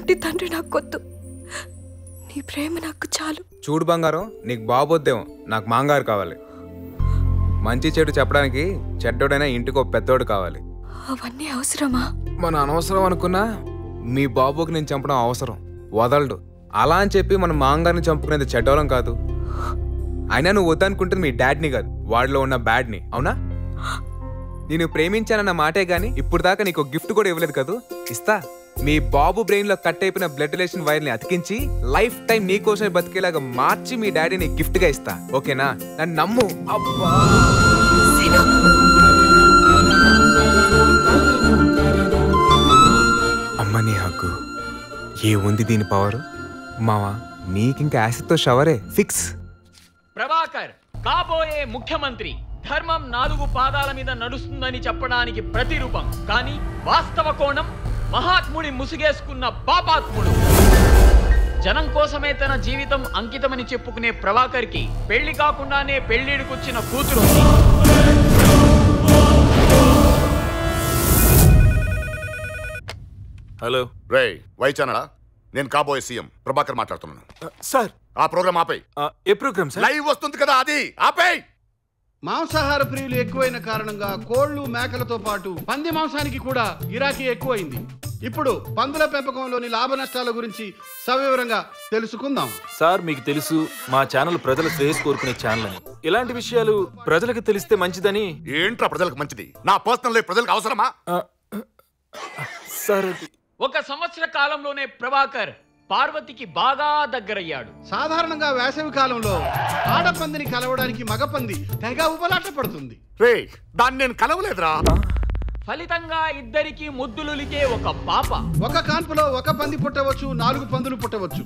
నీలాంటి తండ్రి నాకు కొద్దు. నీ ప్రేమ నాకు చాలు. చూడు బంగారం, నీకు బాబోద్దేమో, నాకు మాంగారు కావాలి. మంచి చెడు చెప్పడానికి చెడ్డోడైనా ఇంటికి ఒక పెద్దోడు కావాలి. అవన్నీ అవసరమా? మన అనవసరం అనుకున్నా మీ బాబుకి నేను చంపడం అవసరం. వదలడు. అలా అని చెప్పి మనం మాంగారిని చంపుకునేది చెడ్డోళం కాదు. అయినా నువ్వు వద్దనుకుంటుంది మీ డాడ్ని కాదు, వాడిలో ఉన్న బ్యాడ్ని. అవునా? నేను ప్రేమించానన్న మాటే గానీ ఇప్పుడు దాకా నీకు గిఫ్ట్ కూడా ఇవ్వలేదు కదూ. ఇస్తా. మీ బాబు బ్రెయిన్ లో కట్ అయిపోయిన బ్లడ్ రిలేషన్ వైర్ ని అతికించి లైఫ్ టైం నీకోసమే బతికేలాగా మార్చి మీ డాడీని గిఫ్ట్ గా ఇస్తా. ఓకేనా? నన్ను నమ్ము. అబ్బా అమ్మ నీ హగ్గు ఏ ఉంది దీని పవర్. మావా నీకింక యాసిడ్తో షవరే ఫిక్స్. ప్రభాకర్ కాబోయే ముఖ్యమంత్రి. ధర్మం 4 పాదాల మీద నడుస్తుందని చెప్పడానికి ప్రతిరూపం. కానీ వాస్తవ కోణం మహాత్ముడి ముసుగేసుకున్న పాపాత్ముడు. జనం కోసమే తన జీవితం అంకితమని చెప్పుకునే ప్రభాకర్ కి పెళ్లి కాకుండానే పెళ్లిడికొచ్చిన కూతురు. హలో రే వైచానడా, నేను కాబోయే సీఎం ప్రభాకర్ మాట్లాడుతున్నాను. సార్, ఆ ప్రోగ్రామ్ ఆపేయ్. ఏ ప్రోగ్రామ్ సార్? లైవ్ వస్తుంది కదా, అది ఆపేయ్. మాంసాహార ప్రియులు ఎక్కువైన కారణంగా కోళ్లు మేకలతో పాటు పంది మాంసానికి కూడా గిరాకీ ఎక్కువైంది. ఇప్పుడు పందుల పెంపకంలోని లాభ నష్టాల గురించి సవివరంగా తెలుసుకుందాం. సార్, మీకు తెలుసు మా ఛానల్ ప్రజల శ్రేయస్ కోరుకునే ఛానల్ అని. ఇలాంటి విషయాలు ప్రజలకు తెలిస్తే మంచిదని. ఏంట్రా ప్రజలకు మంచిది? నా పర్సనల్ లైఫ్ ప్రజలకు అవసరమా? సార్, 1 సంవత్సర కాలంలోనే ప్రభాకర్ పార్వతికి బాగా దగ్గరయ్యాడు. సాధారణంగా వేసవి కాలంలో ఆడపందిని కలవడానికి మగపంది తెగ ఉపలాట పడుతుంది. రే, దాన్ని నేను కలవలేదురా. ఫలితంగా ఇద్దరికి ముద్దులులికే ఒక పాప. ఒక కాన్పులో ఒక పంది పుట్టవచ్చు, 4 పందులు పుట్టవచ్చు.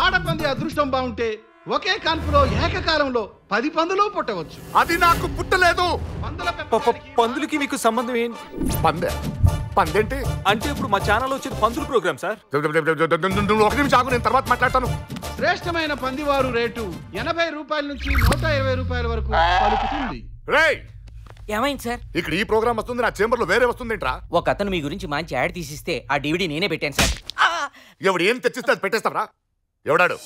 ఆడపంది అదృష్టం బాగుంటే ఒకే కాన్పులో ఏకకాలంలో 10 పందులు పుట్టవచ్చు. అది నాకు పుట్టలేదు. పందుల పెంపకానికి పందులకి మీకు సంబంధం ఏంటి? పందేంటి అంటే ఇప్పుడు మా ఛానల్ వచ్చేది పందుల ప్రోగ్రామ్ సార్. నువ్వు 1 నిమిషం ఆగు, నేను తర్వాత మాట్లాడతాను. శ్రేష్టమైన పందివారు రేటు 80 రూపాయల నుంచి 120 రూపాయల వరకు పలుకుతుంది. రేయ్, ఏమైంది సార్? ఇక్కడ ఈ ప్రోగ్రామ్ వస్తుంది, నా చేంబర్ లో వేరే వస్తుంది ఏంట్రా? ఒక అతను మీ గురించి మంచి యాడ్ తీసిస్తే ఆ డివిడి నేనే పెట్టాను సార్. ఎవడు ఏం తెచ్చిస్తే అది పెట్టేస్తావరా? ఎవడాడు?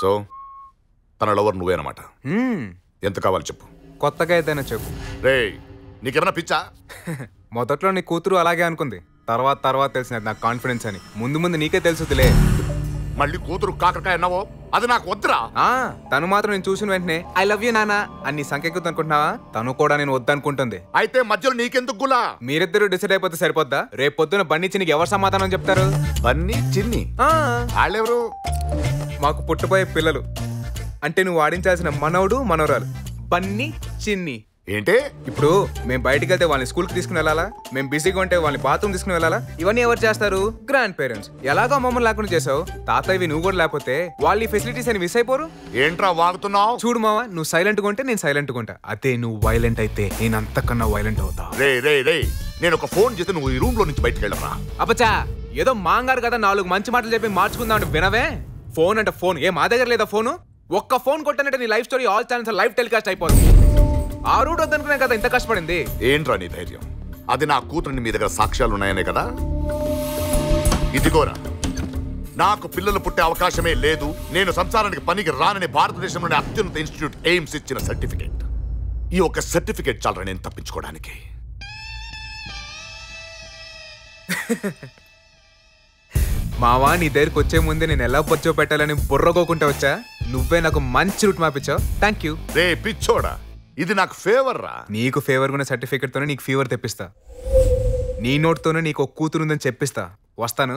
సో తన లవర్ నువ్వేనమాట. ఎంత కావాలి చెప్పు. కొత్తగా ఏదైనా చెప్పు. రే, నీకేమైనా పిచ్చా? మొదట్లో నీ కూతురు అలాగే అనుకుంది, తర్వాత తెలిసినది నాకు కాన్ఫిడెన్స్ అని. ముందు నీకే తెలుసులే. మళ్ళీ కూతురు కాకరకాయ అన్నావో, అది నాకు వద్దురా. తను మాత్రం నేను చూసిన వెంటనే ఐ లవ్ యూ నానా అని సంకెక్కుతుంది అనుకుంటున్నావా? తను కూడా నేను వద్దనుకుంటుంది. అయితే మధ్యలో నీకెందుకు గులా? మీరిద్దరు డిసైడ్ అయిపోతే సరిపోద్దా? రేపు పొద్దున బండి చిన్నికి ఎవరు సమాధానం చెప్తారు? బన్నీ చిన్ని వాళ్ళెవరు? మాకు పుట్టబోయే పిల్లలు. అంటే నువ్వు ఆడించాల్సిన మనవడు మనవరాలు బన్నీ చిన్ని. ఏంటే ఇప్పుడు మేము బయటికి వెళ్తే వాళ్ళని స్కూల్కి తీసుకుని వెళ్ళాలా? మేము బిజీగా ఉంటే వాళ్ళని బాత్రూమ్ తీసుకుని వెళ్ళాలా? ఇవన్నీ ఎవరు చేస్తారు? Grand parents. ఎలాగో మమ్మల్ని లేకుండా చేసావు, తాతయ్యవి నువ్వు కూడా లేకపోతే వాళ్ళు ఈ ఫెసిలిటీస్ అని మిస్ అయిపోరు. ఏంట్రా వాగుతున్నావు? చూడు మావా, నువ్వు సైలెంట్గా ఉంటే నేను సైలెంట్గా ఉంటా. అదే నువ్వు వైలెంట్ అయితే నేను అంతకన్నా వైలెంట్ అవుతా. రే రే రే, నేను ఒక ఫోన్ చేస్తే నువ్వు ఈ రూమ్ లో నుంచి బయటకు వెళ్ళరా? అబ్బచా, ఏదో మాంగారు కదా 4 మంచి మాటలు చెప్పి మార్చుకుందాం అంటే వినవే. ఫోన్ అంటే ఫోన్ ఏ మా దగ్గర లేదా? ఫోను ఒక్క ఫోన్ కొట్టానంటే నీ life story all channels live telecast అయిపోతుంది. ఆ రూట్ వద్దనుకునే కదా ఇంత కష్టపడింది. ఏంట్రా నీ ధైర్యం? అది నా కూతురిని మీ దగ్గర సాక్ష్యాలు ఉన్నాయనే కదా? ఇదిగోరా, నాకు పిల్లలు పుట్టే అవకాశమే లేదు, నేను సంసారానికి పనికి రానని భారతదేశంలోని అత్యున్నత ఇన్స్టిట్యూట్ ఎయిమ్స్ ఇచ్చిన సర్టిఫికేట్. ఈ ఒక్క సర్టిఫికేట్ చాలరా నేను తప్పించుకోవడానికి. మావా, నీ దగ్గరికి వచ్చే ముందే నేను ఎలా పొచ్చో పెట్టాలని బుర్రగోకుంటా వచ్చా. నువ్వే నాకు మంచి రూట్ మాపించావు. Thank you. రే పిచ్చోడా, ఇది నాకు ఫేవర్ రా. నీకు ఫేవర్ ఉన్న సర్టిఫికేట్ తోనే నీకు ఫీవర్ తెప్పిస్తా. నీ నోట్తోనే నీకు ఒక కూతురుందని చెప్పిస్తా. వస్తాను.